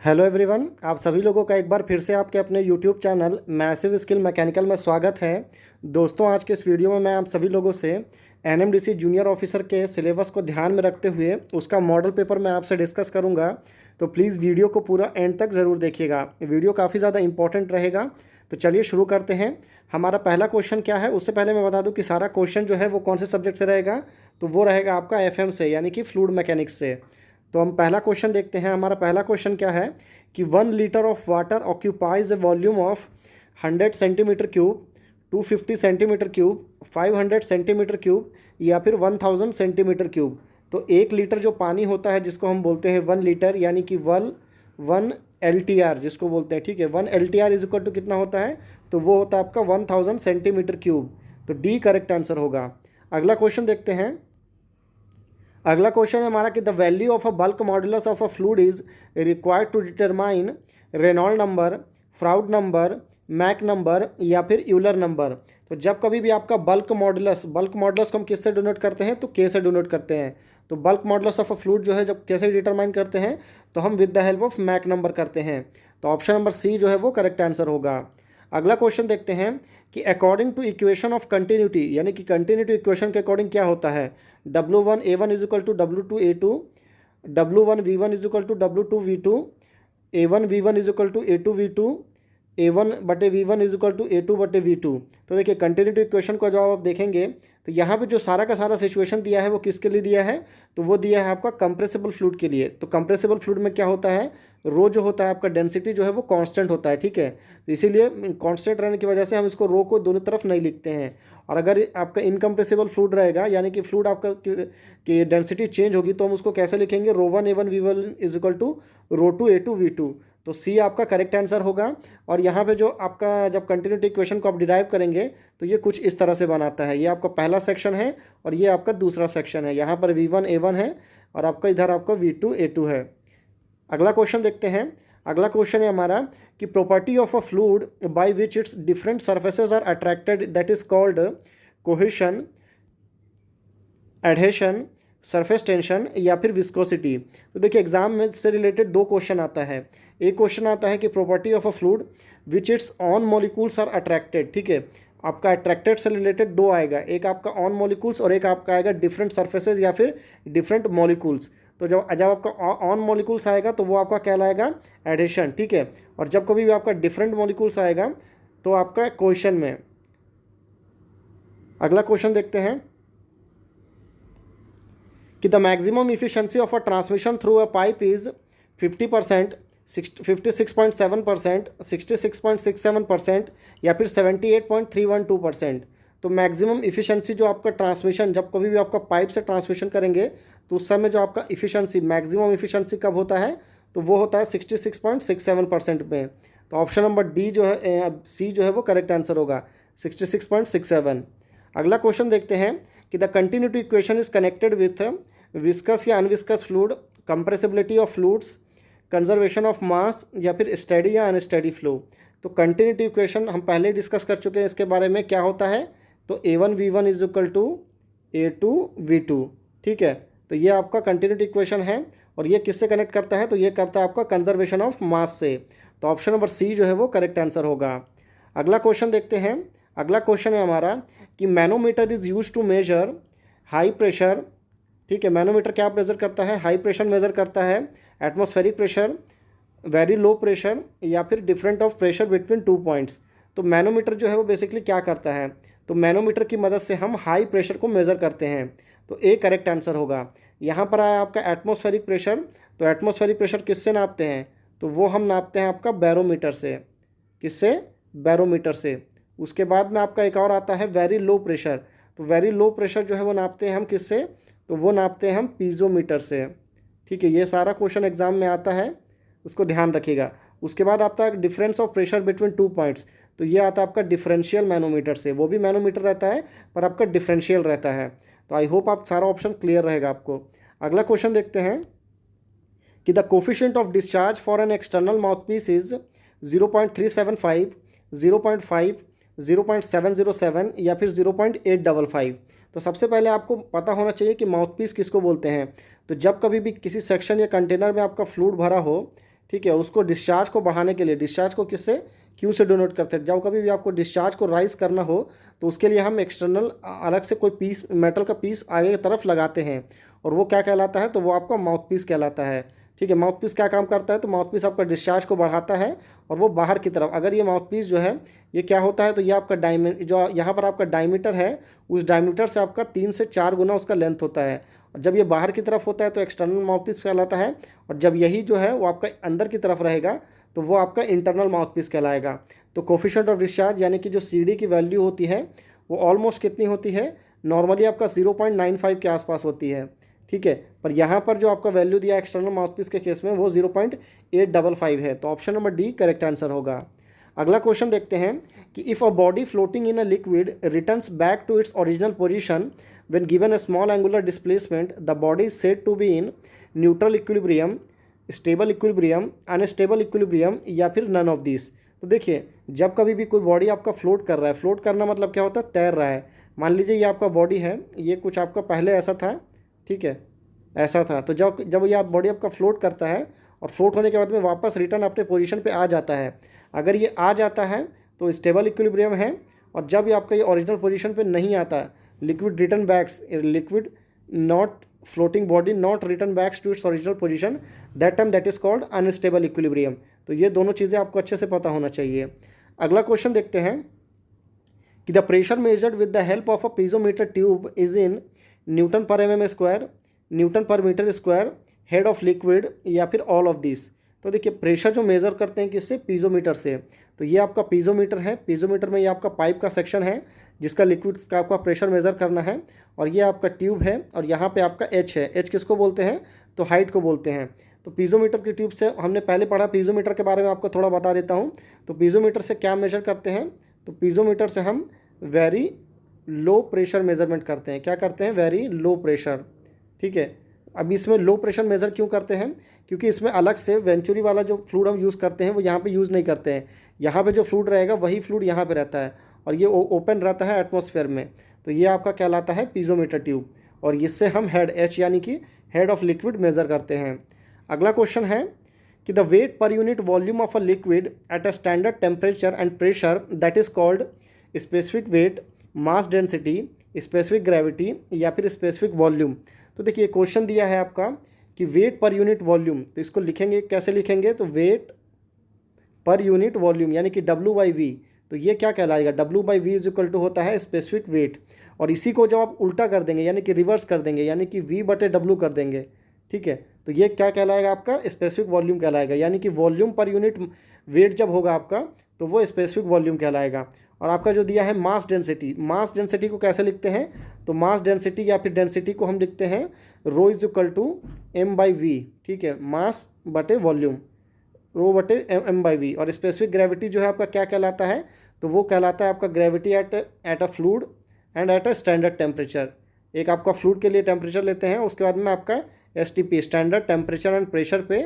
Hello everyone, आप सभी लोगों का एक बार फिर से आपके अपने YouTube channel massive skill mechanical में स्वागत है। दोस्तों, आज के इस वीडियो में मैं आप सभी लोगों से एनएमडीसी जूनियर ऑफिसर के सिलेबस को ध्यान में रखते हुए उसका मॉडल पेपर मैं आपसे डिस्कस करूंगा। तो प्लीज़ वीडियो को पूरा एंड तक ज़रूर देखिएगा, वीडियो काफ़ी ज़्यादा इंपॉर्टेंट रहेगा। तो चलिए शुरू करते हैं। हमारा पहला क्वेश्चन क्या है, उससे पहले मैं बता दूँ कि सारा क्वेश्चन जो है वो कौन से सब्जेक्ट से रहेगा। तो वो रहेगा आपका FM से, यानी कि फ्लूइड मैकेनिक्स से। तो हम पहला क्वेश्चन देखते हैं। हमारा पहला क्वेश्चन क्या है कि 1 litre of water occupies A volume of 100 centimetre cube, 250 centimetre cube, 500 centimetre cube या फिर 1000 सेंटीमीटर क्यूब। तो 1 लीटर जो पानी होता है जिसको हम बोलते हैं 1 लीटर, यानी कि 1 LTR जिसको बोलते हैं, ठीक है। 1 LTR इज इक्वल टू कितना होता है, तो वो होता है आपका 1000 सेंटीमीटर क्यूब। तो डी करेक्ट आंसर होगा। अगला क्वेश्चन देखते हैं। अगला क्वेश्चन है हमारा कि the value of a bulk modulus of a fluid is required to determine Reynold number, Froude number, Mach number या फिर यूलर नंबर। तो जब कभी भी आपका बल्क मॉडुलस को हम किससे डिनोट करते हैं, तो के से डिनोट करते हैं। तो bulk modulus of a fluid जो है जब कैसे डिटरमाइन करते हैं, तो हम with the help of Mach number करते हैं। तो ऑप्शन नंबर सी जो है वो करेक्ट आंसर होगा। अगला क्वेश्चन देखते हैं कि according to equation of continuity, यानी कि कंटिन्यूटी इक्वेशन के अकॉर्डिंग क्या होता है, W1 A1 is equal to W2 A2, W1 V1 is equal to W2 V2, A1 V1 is equal to A2 V2, A1/V1 is equal to A2/V2। तो देखिए continuity equation को जब आप देखेंगे तो यहाँ पे जो सारा का सारा सिचुएशन दिया है वो किसके लिए दिया है, तो वो दिया है आपका कंप्रेसिबल फ्लूइड के लिए। तो कंप्रेसिबल फ्लूइड में क्या होता है, रो जो होता है आपका डेंसिटी जो है वो कांस्टेंट होता है, ठीक है। तो इसीलिए कांस्टेंट रहने की वजह से हम इसको रो को दोनों तरफ नहीं लिखते हैं। और अगर आपका इनकम्प्रेसिबल फ्लूइड रहेगा, यानी कि फ्लूइड आपका की डेंसिटी चेंज होगी, तो हम उसको कैसे लिखेंगे, ρ1 A1 V1 is equal to ρ2 A2 V2। तो सी आपका करेक्ट आंसर होगा। और यहाँ पे जो आपका जब कंटिन्यूटी इक्वेशन को आप डिराइव करेंगे तो ये कुछ इस तरह से बनाता है। ये आपका पहला सेक्शन है और ये आपका दूसरा सेक्शन है। यहाँ पर V1 A1 है और आपका इधर आपका V2 A2 है। अगला क्वेश्चन देखते हैं। अगला क्वेश्चन है हमारा कि property of a fluid by which its different surfaces are attracted that is called cohesion, adhesion, surface tension या फिर विस्कोसिटी। तो देखिए एग्जाम में से रिलेटेड दो क्वेश्चन आता है। एक क्वेश्चन आता है कि property of a fluid which its own molecules are attracted, ठीक है। आपका अट्रैक्टेड से रिलेटेड दो आएगा, एक आपका ऑन मॉलिक्यूल्स और एक आपका आएगा डिफरेंट सरफेसेज या फिर डिफरेंट मॉलिक्यूल्स। तो जब आपका ऑन मॉलिक्यूल्स आएगा तो वो आपका कहलाएगा एडिशन, ठीक है। और जब कभी भी आपका डिफरेंट मॉलिक्यूल्स आएगा तो आपका क्वेश्चन में। अगला क्वेश्चन देखते हैं कि the maximum efficiency of a transmission through a pipe is 50%, 56.7%, 66.67% या फिर 78.312%। तो मैक्सिमम इफिशिएंसी जो आपका ट्रांसमिशन, जब कभी भी आपका पाइप से ट्रांसमिशन करेंगे तो उस समय जो आपका इफिशिएंसी, मैक्सिमम इफिशिएंसी कब होता है, तो वो होता है 66.67% में। तो ऑप्शन नंबर डी जो है, सी जो है वो करेक्ट आंसर होगा, 66.67। अगला क्वेश्चन देखते हैं कि the continuity equation is connected with viscous या unviscous fluid, compressibility of fluids, conservation of mass या फिर स्टेडी या अनस्टेडी फ्लो। तो कंटिन्यूटी इक्वेशन हम पहले डिस्कस कर चुके हैं इसके बारे में, क्या होता है, तो A1V1 is equal to A2V2, ठीक है। तो ये आपका कंटिन्यूटी इक्वेशन है और ये किससे कनेक्ट करता है, तो ये करता है आपका कंजर्वेशन ऑफ मास से। तो ऑप्शन नंबर सी जो है वो करेक्ट आंसर होगा। अगला क्वेश्चन देखते हैं। अगला क्वेश्चन है हमारा कि manometer is use to measure high pressure, ठीक है। मैनोमीटर क्या मेजर करता है, हाई प्रेशर मेजर करता है, atmospheric pressure, very low pressure या फिर different of pressure between 2 points. तो मैनोमीटर जो है वो बेसिकली क्या करता है, तो मैनोमीटर की मदद से हम हाई प्रेशर को मेज़र करते हैं। तो ए करेक्ट आंसर होगा। यहाँ पर आया आपका एटमॉस्फेरिक प्रेशर। तो एटमॉस्फेरिक प्रेशर किससे नापते हैं, तो वो हम नापते हैं आपका बैरोमीटर से। किससे, बैरोमीटर से। उसके बाद में आपका एक और आता है वेरी लो प्रेशर। तो वेरी लो प्रेशर जो है वो नापते हैं हम किससे, तो वो नापते हैं हम पीजोमीटर से, ठीक है। ये सारा क्वेश्चन एग्जाम में आता है, उसको ध्यान रखिएगा। उसके बाद आता है difference of pressure between 2 points. तो ये आता है आपका डिफरेंशियल मैनोमीटर से। वो भी मैनोमीटर रहता है पर आपका डिफरेंशियल रहता है। तो आई होप आप सारा ऑप्शन क्लियर रहेगा आपको। अगला क्वेश्चन देखते हैं कि the coefficient of discharge for an external mouthpiece is 0.375, 0.5, 0.707 या फिर 0.855। तो सबसे पहले आपको पता होना चाहिए कि माउथपीस किसको बोलते हैं। तो जब कभी भी किसी सेक्शन या कंटेनर में आपका फ्लूइड भरा हो, ठीक है। और उसको डिस्चार्ज को बढ़ाने के लिए, डिस्चार्ज को किससे, क्यू से डोनेट करते हैं। जब कभी भी आपको डिस्चार्ज को राइज करना हो तो उसके लिए हम एक्सटर्नल अलग से कोई पीस, मेटल का पीस आगे की तरफ लगाते हैं, और वो क्या कहलाता है, तो वो आपका माउथ पीस कहलाता है। ठीक है, माउथ पीस क्या काम करता है, तो माउथ पीस आपका डिस्चार्ज को बढ़ाता है और वो बाहर की तरफ, अगर ये माउथ पीस जो है ये क्या होता है, तो ये आपका जो यहाँ पर आपका डायमीटर है, उस डायमीटर से आपका 3 से 4 गुना उसका लेंथ होता है। और जब ये बाहर की तरफ होता है तो एक्सटर्नल माउथ पीस कहलाता है, और जब यही जो है वो आपका अंदर की तरफ रहेगा तो वो आपका इंटरनल माउथ पीस कहलाएगा। तो कोफिशिएंट ऑफ डिस्चार्ज यानी कि जो CD की वैल्यू होती है वो ऑलमोस्ट कितनी होती है, नॉर्मली आपका 0.95 के आसपास होती है। ठीक है, पर यहाँ पर जो आपका वैल्यू दिया एक्सटर्नल माउथपीस के केस में वो 0.855 है। तो option number D correct answer होगा। अगला क्वेश्चन देखते हैं कि if a body floating in a liquid returns back to its original position when given a small angular displacement, the body is said to be in neutral equilibrium, stable equilibrium, unstable equilibrium, या फिर none of this. तो देखिए, जब कभी भी कोई body आपका float कर रहा है, फ्लोट करना मतलब क्या होता है, तैर रहा है। मान लीजिए ये आपका बॉडी है, ये कुछ आपका पहले ऐसा था, ठीक है, ऐसा था। तो जब जब ये आप बॉडी आपका फ्लोट करता है और फ्लोट होने के बाद में वापस रिटर्न अपने पोजीशन पे आ जाता है, अगर ये आ जाता है तो स्टेबल इक्विलिब्रियम है, और जब ये आपका ये ओरिजिनल पोजीशन पे नहीं आता, liquid return backs, liquid not floating body not return backs to its original position, that time that is called unstable equilibrium. तो ये दोनों चीज़ें आपको अच्छे से पता होना चाहिए। अगला क्वेश्चन देखते हैं कि the pressure measured with the help of a piezometer tube is in newton per mm square, newton per metre square, head of liquid, या फिर ऑल ऑफ दिस। तो देखिए, प्रेशर जो मेज़र करते हैं किससे, पीजोमीटर से। तो ये आपका पीजोमीटर है, पीजोमीटर में ये आपका पाइप का सेक्शन है जिसका लिक्विड का आपका प्रेशर मेज़र करना है, और ये आपका ट्यूब है, और यहाँ पे आपका एच है। एच किसको बोलते हैं, तो हाइट को बोलते हैं। तो पीजोमीटर की ट्यूब से हमने पहले पढ़ा, पीजोमीटर के बारे में आपको थोड़ा बता देता हूँ। तो पीजोमीटर से क्या मेजर करते हैं, तो पीजोमीटर से हम वेरी लो प्रेशर मेजरमेंट करते हैं। क्या करते हैं, वेरी लो प्रेशर। ठीक है, अब इसमें लो प्रेशर मेज़र क्यों करते हैं, क्योंकि इसमें अलग से वेंचुरी वाला जो फ्लूइड हम यूज़ करते हैं वो यहाँ पे यूज़ नहीं करते हैं। यहाँ पे जो फ्लूइड रहेगा वही फ्लूइड यहाँ पे रहता है, और ये ओपन रहता है एटमॉस्फेयर में। तो ये आपका कहलाता है पीजोमीटर ट्यूब, और इससे हम हेड, एच यानी कि हेड ऑफ लिक्विड मेज़र करते हैं। अगला क्वेश्चन है कि the weight per unit volume of a liquid at a standard temperature and pressure that is called specific weight, mass density, specific gravity, या फिर स्पेसिफिक वॉल्यूम। तो देखिए, क्वेश्चन दिया है आपका कि वेट पर यूनिट वॉल्यूम, तो इसको लिखेंगे, कैसे लिखेंगे, तो वेट पर यूनिट वॉल्यूम यानी कि W/V। तो ये क्या कहलाएगा, W/V इज इक्वल टू होता है स्पेसिफिक वेट, और इसी को जब आप उल्टा कर देंगे यानी कि रिवर्स कर देंगे, यानी कि V/W कर देंगे, ठीक है, तो ये क्या कहलाएगा, आपका स्पेसिफिक वॉल्यूम कहलाएगा। यानी कि वॉल्यूम पर यूनिट वेट जब होगा आपका तो वो स्पेसिफिक वॉल्यूम कहलाएगा। और आपका जो दिया है मास डेंसिटी, मास डेंसिटी को कैसे लिखते हैं, तो मास डेंसिटी या फिर डेंसिटी को हम लिखते हैं रो इज इक्वल टू m/v। ठीक है, मास बटे वॉल्यूम, रो बटे m/v। और स्पेसिफिक ग्रेविटी जो है आपका क्या कहलाता है, तो वो कहलाता है आपका gravity at a fluid and eight a standard temperature. एक आपका फ्लूइड के लिए टेम्परेचर लेते हैं, उसके बाद में आपका STP standard temperature and pressure पे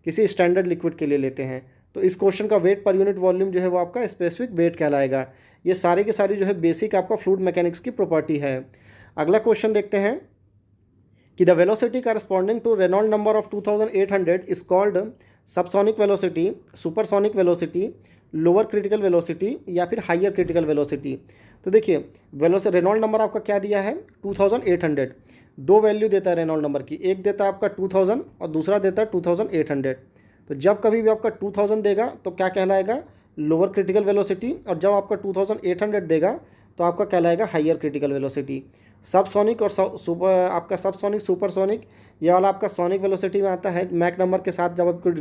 किसी स्टैंडर्ड लिक्विड के लिए लेते हैं। तो इस क्वेश्चन का वेट पर यूनिट वॉल्यूम जो है वो आपका स्पेसिफिक वेट कहलाएगा। ये सारे के सारी जो है बेसिक आपका फ्लूइड मैकेनिक्स की प्रॉपर्टी है। अगला क्वेश्चन देखते हैं कि the velocity corresponding to Reynold number of 2800 is called subsonic velocity, supersonic velocity, lower critical velocity, या फिर हाइयर क्रिटिकल वेलोसिटी। तो देखिए, रेनॉल्ड नंबर आपका क्या दिया है, 2800। दो वैल्यू देता है रेनॉल्ड नंबर की, एक देता है आपका 2000 और दूसरा देता है 2800। तो जब कभी भी आपका 2000 देगा तो क्या कहलाएगा, लोअर क्रिटिकल वेलोसिटी, और जब आपका 2800 देगा तो आपका कहलाएगा हाइयर क्रिटिकल वेलोसिटी। सबसोनिक और आपका सबसोनिक, सुपरसोनिक, ये वाला आपका सोनिक वेलोसिटी में आता है मैक नंबर के साथ। जब आपको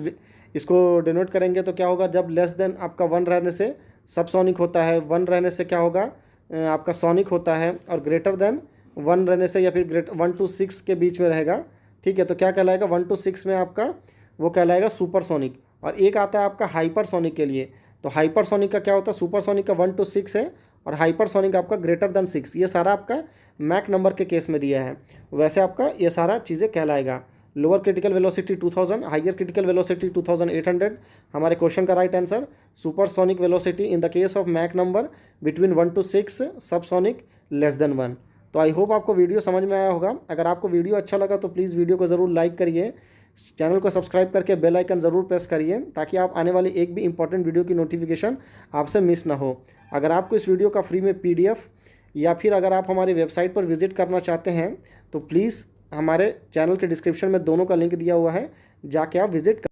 इसको डिनोट करेंगे तो क्या होगा, जब लेस देन आपका 1 रहने से सबसोनिक होता है, 1 रहने से क्या होगा, आपका सोनिक होता है, और ग्रेटर देन 1 रहने से या फिर 1 to 6 के बीच में रहेगा। ठीक है, तो क्या कहलाएगा, 1 to 6 में आपका वो कहलाएगा सुपरसोनिक। और एक आता है आपका हाइपरसोनिक के लिए। तो हाइपरसोनिक का क्या होता है, सुपरसोनिक का 1 to 6 है, और हाइपरसोनिक आपका ग्रेटर देन 6। ये सारा आपका मैक नंबर के केस में दिया है। वैसे आपका ये सारा चीज़ें कहलाएगा। Lower critical velocity 2000, higher critical velocity 2800। हमारे क्वेश्चन का right answer supersonic velocity in the case of Mach number between 1 to 6, subsonic less than 1। तो आई होप आपको वीडियो समझ में आया होगा। अगर आपको वीडियो अच्छा लगा तो प्लीज़ वीडियो को ज़रूर लाइक करिए, चैनल को सब्सक्राइब करके बेल आइकन ज़रूर प्रेस करिए ताकि आप आने वाली एक भी इंपॉर्टेंट वीडियो की नोटिफिकेशन आपसे मिस ना हो। अगर आपको इस वीडियो का फ्री में PDF या फिर अगर आप हमारी वेबसाइट पर विजिट करना चाहते हैं तो प्लीज़ हमारे चैनल के डिस्क्रिप्शन में दोनों का लिंक दिया हुआ है, जाके आप विजिट